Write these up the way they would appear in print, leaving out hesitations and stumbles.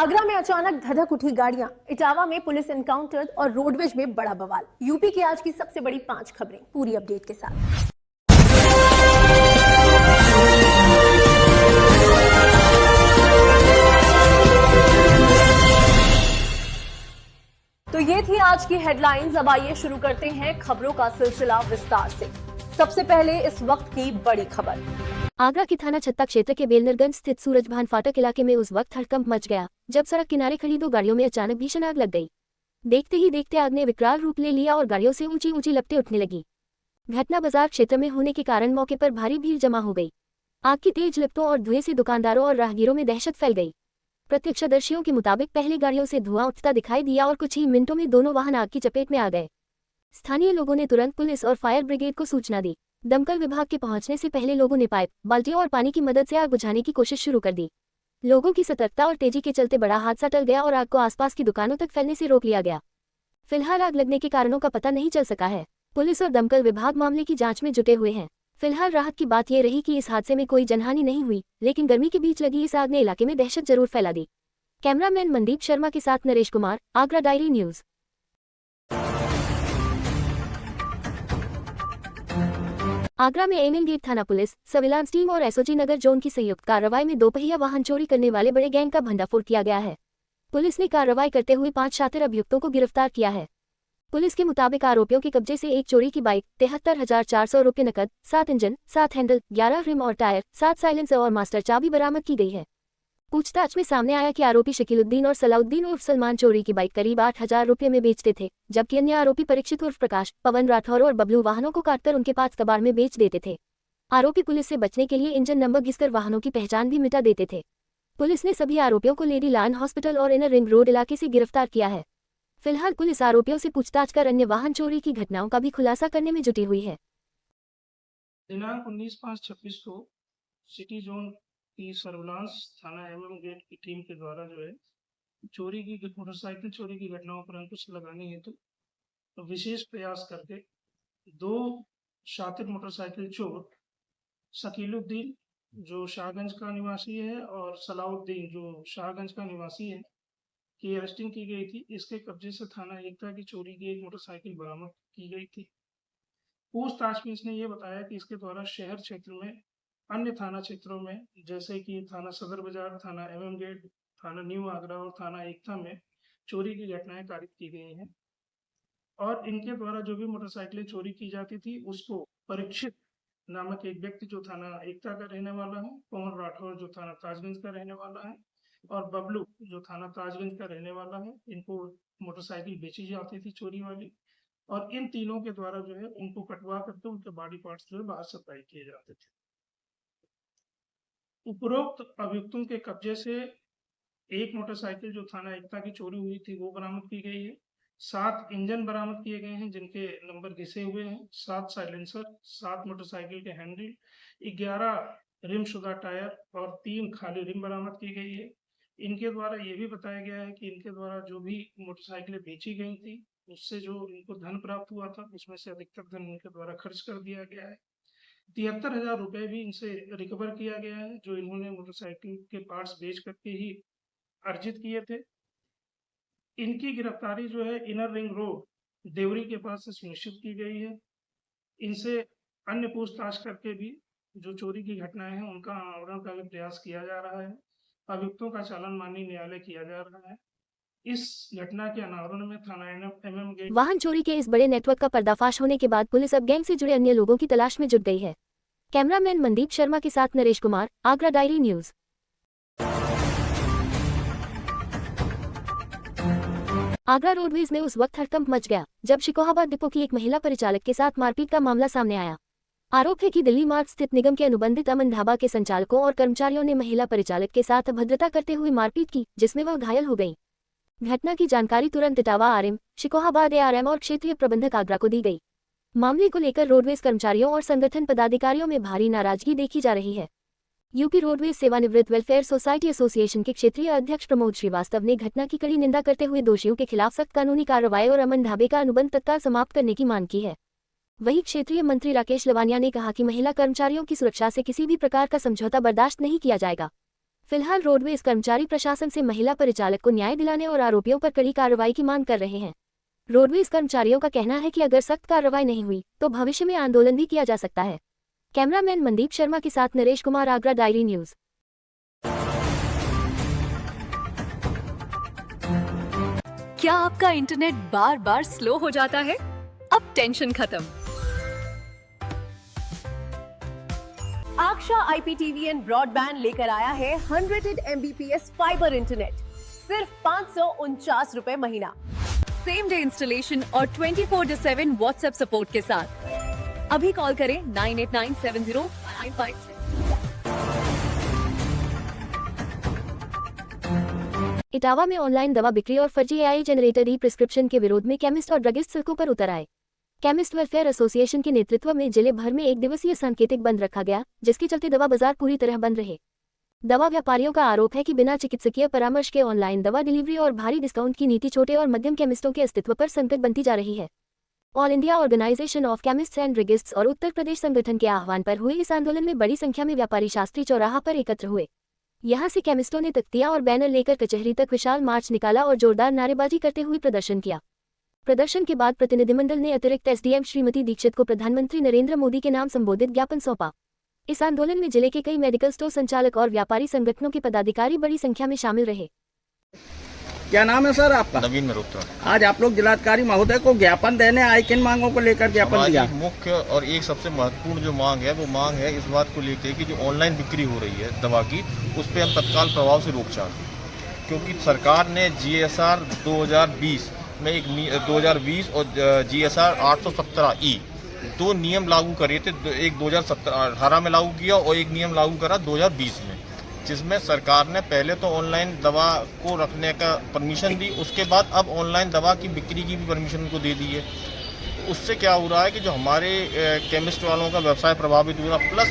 आगरा में अचानक धधक उठी गाड़ियां, इटावा में पुलिस एनकाउंटर और रोडवेज में बड़ा बवाल। यूपी की आज की सबसे बड़ी 5 खबरें पूरी अपडेट के साथ। तो ये थी आज की हेडलाइंस। अब आइए शुरू करते हैं खबरों का सिलसिला विस्तार से। सबसे पहले इस वक्त की बड़ी खबर। आगरा की थाना छत्ता क्षेत्र के बेलनरगंज स्थित सूरजभान फाटक इलाके में उस वक्त हड़कंप मच गया जब सड़क किनारे खड़ी 2 गाड़ियों में अचानक भीषण आग लग गई। देखते ही देखते आग ने विकराल रूप ले लिया और गाड़ियों से ऊंची ऊंची लपटें उठने लगी। घटना बाजार क्षेत्र में होने के कारण मौके पर भारी भीड़ जमा हो गई। आग की तेज लपटों और धुएं से दुकानदारों और राहगीरों में दहशत फैल गई। प्रत्यक्षदर्शियों के मुताबिक पहले गाड़ियों से धुआं उठता दिखाई दिया और कुछ ही मिनटों में दोनों वाहन आग की चपेट में आ गए। स्थानीय लोगों ने तुरंत पुलिस और फायर ब्रिगेड को सूचना दी। दमकल विभाग के पहुंचने से पहले लोगों ने पाइप, बाल्टियों और पानी की मदद से आग बुझाने की कोशिश शुरू कर दी। लोगों की सतर्कता और तेजी के चलते बड़ा हादसा टल गया और आग को आसपास की दुकानों तक फैलने से रोक लिया गया। फिलहाल आग लगने के कारणों का पता नहीं चल सका है। पुलिस और दमकल विभाग मामले की जांच में जुटे हुए हैं। फिलहाल राहत की बात यह रही कि इस हादसे में कोई जनहानि नहीं हुई, लेकिन गर्मी के बीच लगी इस आग ने इलाके में दहशत जरूर फैला दी। कैमरामैन मनदीप शर्मा के साथ नरेश कुमार, आगरा डायरी न्यूज। आगरा में एमएम गेट थाना पुलिस, सर्विलांस टीम और एसओजी नगर जोन की संयुक्त कार्रवाई में 2 पहिया वाहन चोरी करने वाले बड़े गैंग का भंडाफोड़ किया गया है। पुलिस ने कार्रवाई करते हुए 5 शातिर अभियुक्तों को गिरफ्तार किया है। पुलिस के मुताबिक आरोपियों के कब्जे से एक चोरी की बाइक, 73,400 रुपये नकद, 7 इंजन, 7 हैंडल, 11 रिम और टायर, 7 साइलेंसर और मास्टर चाबी बरामद की गई है। पूछताछ में सामने आया कि आरोपी शकीलुद्दीन और सलाउद्दीन उर्फ सलमान चोरी की बाइक करीब 8,000 रुपये में बेचते थे, जबकि अन्य आरोपी परीक्षित उर्फ प्रकाश, पवन राठौर और बबलू वाहनों को काटकर उनके पास कबाड़ में बेच देते थे। आरोपी पुलिस से बचने के लिए इंजन नंबर घिसकर वाहनों की पहचान भी मिटा देते थे। पुलिस ने सभी आरोपियों को लेडी लाइन हॉस्पिटल और इनर रिंग रोड इलाके से गिरफ्तार किया है। फिलहाल पुलिस आरोपियों से पूछताछ कर अन्य वाहन चोरी की घटनाओं का भी खुलासा करने में जुटी हुई है। दिनांक 19/5/26 को सिटी जोन की सर्विलांस थाना एमएम गेट की टीम के द्वारा जो है चोरी की मोटरसाइकिल चोरी की घटनाओं पर अंकुश लगाने हेतु तो विशेष प्रयास करके 2 शातिर मोटरसाइकिल चोर शकीलुद्दीन जो शाहगंज का निवासी है और सलाउद्दीन जो शाहगंज का निवासी है की अरेस्टिंग की गई थी। इसके कब्जे से थाना एकता की चोरी की एक मोटरसाइकिल बरामद की गई थी। पूछताछ में इसने ये बताया कि इसके द्वारा शहर क्षेत्र में अन्य थाना क्षेत्रों में जैसे कि थाना सदर बाजार, थाना एमएम गेट, थाना न्यू आगरा और थाना एकता में चोरी की घटनाएं कारित की गई हैं और इनके द्वारा जो भी मोटरसाइकिलें चोरी की जाती थी उसको परीक्षित नामक एक व्यक्ति जो थाना एकता का रहने वाला है, पवन राठौर जो थाना ताजगंज का रहने वाला है और बबलू जो थाना ताजगंज का रहने वाला है, इनको मोटरसाइकिल बेची जाती थी चोरी वाली और इन तीनों के द्वारा जो है उनको कटवा करके उनके बॉडी पार्ट्स जो है बाहर सप्लाई किए जाते थे। उपरोक्त अभियुक्तों के कब्जे से एक मोटरसाइकिल जो थाना एकता की चोरी हुई थी वो बरामद की गई है। 7 इंजन बरामद किए गए हैं जिनके नंबर घिसे हुए हैं, 7 साइलेंसर, 7 मोटरसाइकिल के हैंडल, 11 रिम शुदा टायर और 3 खाली रिम बरामद की गई है। इनके द्वारा ये भी बताया गया है कि इनके द्वारा जो भी मोटरसाइकिलें बेची गई थी उससे जो इनको धन प्राप्त हुआ था उसमें से अधिकतर धन इनके द्वारा खर्च कर दिया गया है। 73,000 रुपए भी इनसे रिकवर किया गया है जो इन्होंने मोटरसाइकिल के पार्ट्स बेच करके ही अर्जित किए थे। इनकी गिरफ्तारी जो है इनर रिंग रोड देवरी के पास से सुनिश्चित की गई है। इनसे अन्य पूछताछ करके भी जो चोरी की घटनाएं हैं उनका अनावरण का भी प्रयास किया जा रहा है। अभियुक्तों का चालान माननीय न्यायालय किया जा रहा है। इस घटना के अनावरण में थाना एमएम गेट वाहन चोरी के इस बड़े नेटवर्क का पर्दाफाश होने के बाद पुलिस अब गैंग से जुड़े अन्य लोगों की तलाश में जुट गई है। कैमरामैन मनदीप शर्मा के साथ Naresh Kumar, Agra diary news. Agra roadways में उस वक्त हड़कंप मच गया जब शिकोहाबाद डिपो की एक महिला परिचालक के साथ मारपीट का मामला सामने आया। आरोप है कि दिल्ली मार्ग स्थित निगम के अनुबंधित अमन ढाबा के संचालकों और कर्मचारियों ने महिला परिचालक के साथ अभद्रता करते हुए मारपीट की जिसमें वह घायल हो गई। घटना की जानकारी तुरंत इटावा आरएम, शिकोहाबाद एआरएम और क्षेत्रीय प्रबंधक आगरा को दी गई। मामले को लेकर रोडवेज कर्मचारियों और संगठन पदाधिकारियों में भारी नाराजगी देखी जा रही है। यूपी रोडवेज सेवानिवृत्त वेलफेयर सोसाइटी एसोसिएशन के क्षेत्रीय अध्यक्ष प्रमोद श्रीवास्तव ने घटना की कड़ी निंदा करते हुए दोषियों के खिलाफ सख्त कानूनी कार्रवाई और अमन ढाबे का अनुबंध तत्काल समाप्त करने की मांग की है। वहीं क्षेत्रीय मंत्री राकेश लवानिया ने कहा कि महिला कर्मचारियों की सुरक्षा से किसी भी प्रकार का समझौता बर्दाश्त नहीं किया जाएगा। फिलहाल रोडवेज कर्मचारी प्रशासन से महिला परिचालक को न्याय दिलाने और आरोपियों पर कड़ी कार्रवाई की मांग कर रहे हैं। रोडवेज कर्मचारियों का कहना है कि अगर सख्त कार्रवाई नहीं हुई तो भविष्य में आंदोलन भी किया जा सकता है। कैमरामैन मनदीप शर्मा के साथ नरेश कुमार, आगरा डायरी न्यूज। क्या आपका इंटरनेट बार बार स्लो हो जाता है? अब टेंशन खत्म। आक्षा IPTV एंड ब्रॉडबैंड लेकर आया है 100 Mbps फाइबर इंटरनेट सिर्फ 549 रुपए महीना। सेम डे इंस्टॉलेशन और 24/7 व्हाट्सएप सपोर्ट के साथ। अभी कॉल करें 98970955। इटावा में ऑनलाइन दवा बिक्री और फर्जी AI जनरेटेड ई प्रिस्क्रिप्शन के विरोध में केमिस्ट और ड्रगिस्ट सड़कों पर उतर आए। केमिस्ट वेलफेयर एसोसिएशन के नेतृत्व में जिले भर में 1 दिवसीय सांकेतिक बंद रखा गया, जिसके चलते दवा बाजार पूरी तरह बंद रहे। दवा व्यापारियों का आरोप है कि बिना चिकित्सकीय परामर्श के ऑनलाइन दवा डिलीवरी और भारी डिस्काउंट की नीति छोटे और मध्यम केमिस्टों के अस्तित्व पर संकट बनती जा रही है। All India Organisation of Chemists and Druggists और उत्तर प्रदेश संगठन के आह्वान पर हुए इस आंदोलन में बड़ी संख्या में व्यापारी शास्त्री चौराहा पर एकत्र हुए। यहां से केमिस्टों ने तख्तियां और बैनर लेकर कचहरी तक विशाल मार्च निकाला और जोरदार नारेबाजी करते हुए प्रदर्शन किया। प्रदर्शन के बाद प्रतिनिधिमंडल ने अतिरिक्त SDM श्रीमती दीक्षित को प्रधानमंत्री नरेंद्र मोदी के नाम संबोधित ज्ञापन सौंपा। इस आंदोलन में जिले के कई मेडिकल स्टोर संचालक और व्यापारी संगठनों के पदाधिकारी बड़ी संख्या में शामिल रहे। क्या नाम है सर आपका? नवीन मल्होत्रा। आज आप लोग जिलाधिकारी महोदय को ज्ञापन देने आए, किन मांगों को लेकर ज्ञापन दिया? मुख्य और एक सबसे महत्वपूर्ण जो मांग है वो मांग है इस बात को लेकर कि जो ऑनलाइन बिक्री हो रही है दवा की, उस पर हम तत्काल प्रभाव से रोक चाहते हैं। क्योंकि सरकार ने GSR 2020 में 2020 और GSR 817E 2 नियम लागू करे थे। एक 2018 में लागू किया और एक नियम लागू करा 2020 में, जिसमें सरकार ने पहले तो ऑनलाइन दवा को रखने का परमिशन दी, उसके बाद अब ऑनलाइन दवा की बिक्री की भी परमिशन उनको दे दी है। उससे क्या हो रहा है कि जो हमारे केमिस्ट वालों का व्यवसाय प्रभावित हुआ, प्लस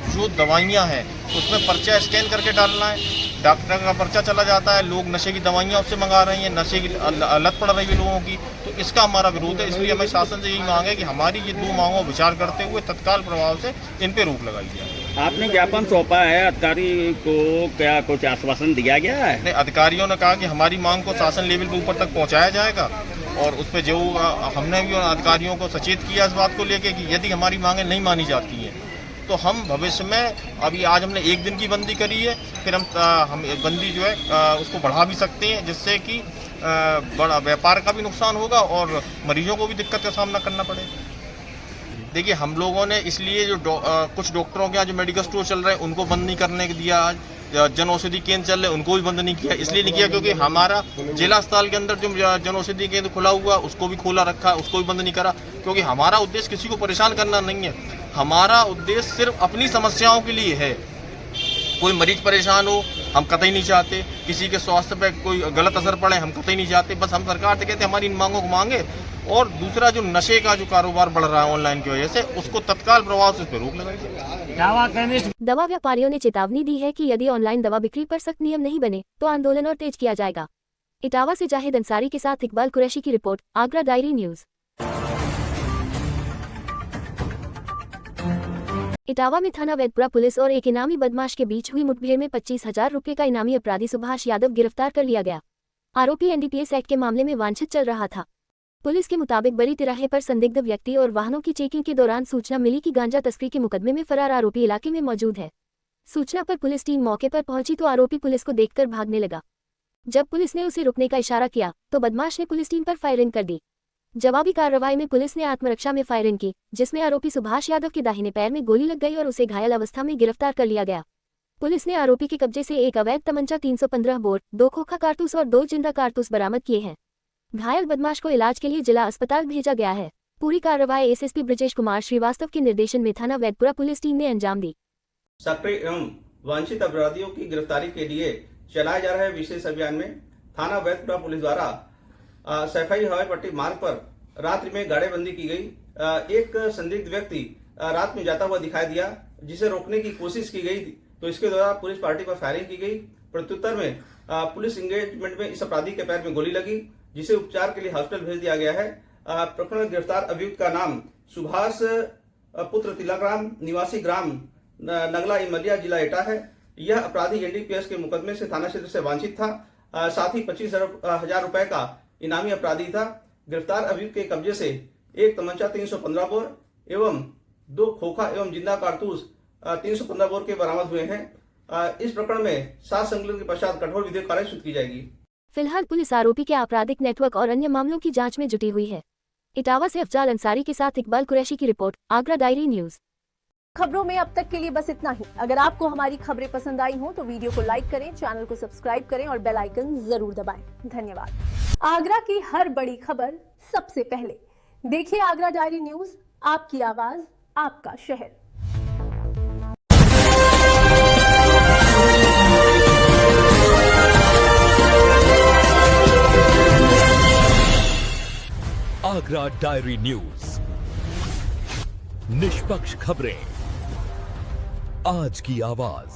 जो दवाइयाँ हैं उसमें पर्चा स्कैन करके डालना है, डॉक्टर का पर्चा चला जाता है, लोग नशे की दवाइयाँ उससे मंगा रहे हैं, नशे की लत पड़ रही है लोगों की। तो इसका हमारा विरोध है। इसलिए हमें शासन से यही मांग है कि हमारी ये 2 मांगों विचार करते हुए तत्काल प्रभाव से इन पर रोक लगाई जाए। आपने ज्ञापन सौंपा है, अधिकारी को क्या कुछ आश्वासन दिया गया है? अधिकारियों ने कहा कि हमारी मांग को शासन लेवल पे ऊपर तक पहुंचाया जाएगा और उस पर जो हमने भी अधिकारियों को सचेत किया इस बात को लेकर कि यदि हमारी मांगें नहीं मानी जाती हैं तो हम भविष्य में, अभी आज हमने 1 दिन की बंदी करी है, फिर हम बंदी जो है उसको बढ़ा भी सकते हैं, जिससे कि बड़ा व्यापार का भी नुकसान होगा और मरीजों को भी दिक्कत का सामना करना पड़ेगा। देखिए, हम लोगों ने इसलिए जो कुछ डॉक्टरों के यहाँ जो मेडिकल स्टोर चल रहे हैं उनको बंद नहीं करने के दिया, आज जन औषधि केंद्र चल रहे हैं उनको भी बंद नहीं किया। इसलिए नहीं किया क्योंकि हमारा जिला अस्पताल के अंदर जो जन औषधि केंद्र खुला हुआ उसको भी खोला रखा, उसको भी बंद नहीं करा, क्योंकि हमारा उद्देश्य किसी को परेशान करना नहीं है। हमारा उद्देश्य सिर्फ अपनी समस्याओं के लिए है। कोई मरीज परेशान हो हम कतई नहीं चाहते, किसी के स्वास्थ्य पे कोई गलत असर पड़े हम कतई नहीं चाहते। बस हम सरकार से कहते हैं हमारी इन मांगों को मांगे, और दूसरा जो नशे का जो कारोबार बढ़ रहा है ऑनलाइन की वजह से, उसको तत्काल प्रभाव से उस पर रोक लगाई जाए। दवा व्यापारियों ने चेतावनी दी है कि यदि ऑनलाइन दवा बिक्री पर सख्त नियम नहीं बने तो आंदोलन और तेज किया जाएगा। इटावा से जाहिद अंसारी के साथ इकबाल कुरैशी की report, Agra diary news. Etawah में थाना वैदपुरा पुलिस और एक इनामी बदमाश के बीच हुई मुठभेड़ में 25,000 रुपये का इनामी अपराधी सुभाष यादव गिरफ्तार कर लिया गया। आरोपी NDPS एक्ट के मामले में वांछित चल रहा था। पुलिस के मुताबिक बड़ी तिराहे पर संदिग्ध व्यक्ति और वाहनों की चेकिंग के दौरान सूचना मिली कि गांजा तस्करी के मुकदमे में फरार आरोपी इलाके में मौजूद है। सूचना पर पुलिस टीम मौके पर पहुंची तो आरोपी पुलिस को देखकर भागने लगा। जब पुलिस ने उसे रुकने का इशारा किया तो बदमाश ने पुलिस टीम पर फायरिंग कर दी। जवाबी कार्रवाई में पुलिस ने आत्मरक्षा में फायरिंग की, जिसमें आरोपी सुभाष यादव के दाहिने पैर में गोली लग गई और उसे घायल अवस्था में गिरफ्तार कर लिया गया। पुलिस ने आरोपी के कब्जे से एक अवैध तमंचा, 315 बोर, 2 खोखा कारतूस और 2 जिंदा कारतूस बरामद किए हैं। घायल बदमाश को इलाज के लिए जिला अस्पताल भेजा गया है। पूरी कार्रवाई SSP ब्रजेश कुमार श्रीवास्तव के निर्देशन में थाना वैदपुरा पुलिस टीम ने अंजाम दी। सक्रिय एवं वांछित अपराधियों की गिरफ्तारी के लिए चलाए जा रहे विशेष अभियान में थाना वैदपुरा पुलिस द्वारा सैफई हवाई पट्टी मार्ग पर रात्रि में गाड़ेबंदी की गई। एक संदिग्ध व्यक्ति रात में जाता हुआ दिखाई दिया, जिसे रोकने की कोशिश की गई, तो इसके द्वारा पुलिस पार्टी पर फायरिंग की गई। प्रत्युत्तर में पुलिस इंगेजमेंट में इस अपराधी के पैर में गोली लगी, जिसे उपचार के लिए हॉस्पिटल भेज दिया गया है। प्रकरण में गिरफ्तार अभियुक्त का नाम सुभाष पुत्र तिलकराम, निवासी ग्राम नगला इमलिया, जिला एटा है। यह अपराधी एनडीपीएस के मुकदमे से थाना क्षेत्र से वांछित था। साथ ही 25,000 रुपए का इनामी अपराधी था। गिरफ्तार अभियुक्त के कब्जे से एक तमंचा 315 बोर एवं 2 खोखा एवं जिंदा कारतूस 315 बोर के बरामद हुए हैं। इस प्रकरण में 7 संकलन के पश्चात कठोर विधिक कार्रवाई शुरू की जाएगी। फिलहाल पुलिस आरोपी के आपराधिक नेटवर्क और अन्य मामलों की जांच में जुटी हुई है। इटावा से अफजाल अंसारी के साथ इकबाल कुरैशी की रिपोर्ट, आगरा डायरी न्यूज। खबरों में अब तक के लिए बस इतना ही। अगर आपको हमारी खबरें पसंद आई हो तो वीडियो को लाइक करें, चैनल को सब्सक्राइब करें और बेल आइकन जरूर दबाएं। धन्यवाद। आगरा की हर बड़ी खबर सबसे पहले देखिए आगरा डायरी न्यूज, आपकी आवाज आपका शहर। आगरा डायरी न्यूज, निष्पक्ष खबरें, आज की आवाज।